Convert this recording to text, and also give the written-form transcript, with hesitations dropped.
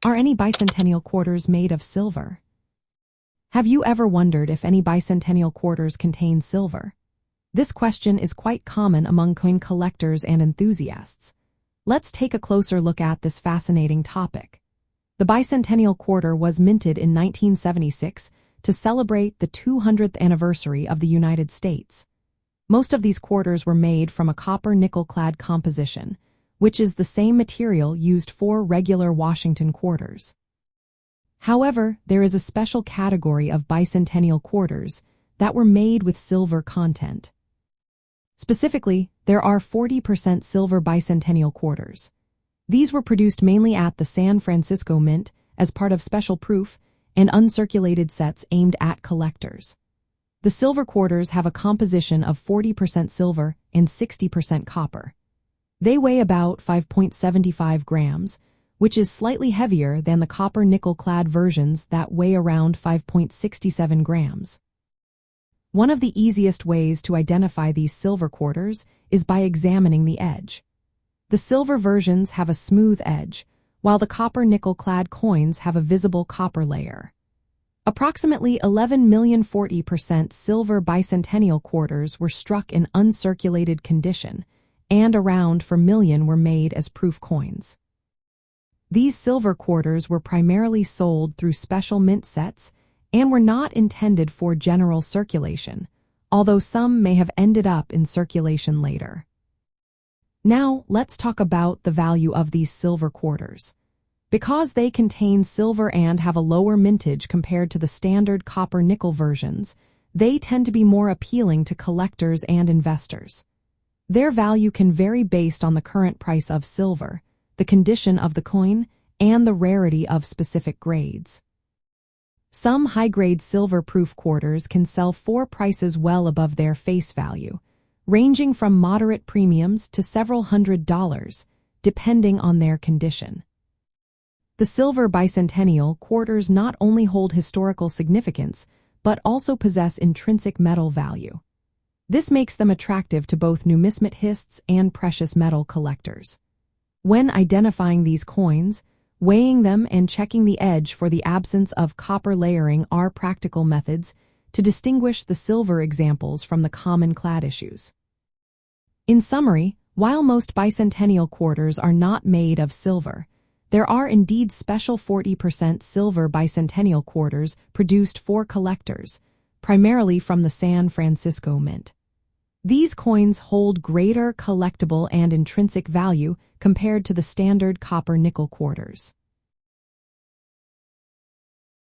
Are any bicentennial quarters made of silver? Have you ever wondered if any bicentennial quarters contain silver? This question is quite common among coin collectors and enthusiasts. Let's take a closer look at this fascinating topic. The bicentennial quarter was minted in 1976 to celebrate the 200th anniversary of the United States. Most of these quarters were made from a copper-nickel clad composition, which is the same material used for regular Washington quarters. However, there is a special category of bicentennial quarters that were made with silver content. Specifically, there are 40% silver bicentennial quarters. These were produced mainly at the San Francisco Mint as part of special proof and uncirculated sets aimed at collectors. The silver quarters have a composition of 40% silver and 60% copper. They weigh about 5.75 grams, which is slightly heavier than the copper-nickel clad versions that weigh around 5.67 grams. One of the easiest ways to identify these silver quarters is by examining the edge. The silver versions have a smooth edge, while the copper-nickel clad coins have a visible copper layer. Approximately 11,040% silver bicentennial quarters were struck in uncirculated condition, and around 4 million were made as proof coins. These silver quarters were primarily sold through special mint sets and were not intended for general circulation, although some may have ended up in circulation later. Now, let's talk about the value of these silver quarters. Because they contain silver and have a lower mintage compared to the standard copper-nickel versions, they tend to be more appealing to collectors and investors. Their value can vary based on the current price of silver, the condition of the coin, and the rarity of specific grades. Some high-grade silver-proof quarters can sell for prices well above their face value, ranging from moderate premiums to several $100s, depending on their condition. The silver bicentennial quarters not only hold historical significance, but also possess intrinsic metal value. This makes them attractive to both numismatists and precious metal collectors. When identifying these coins, weighing them and checking the edge for the absence of copper layering are practical methods to distinguish the silver examples from the common clad issues. In summary, while most bicentennial quarters are not made of silver, there are indeed special 40% silver bicentennial quarters produced for collectors, primarily from the San Francisco Mint. These coins hold greater collectible and intrinsic value compared to the standard copper-nickel quarters.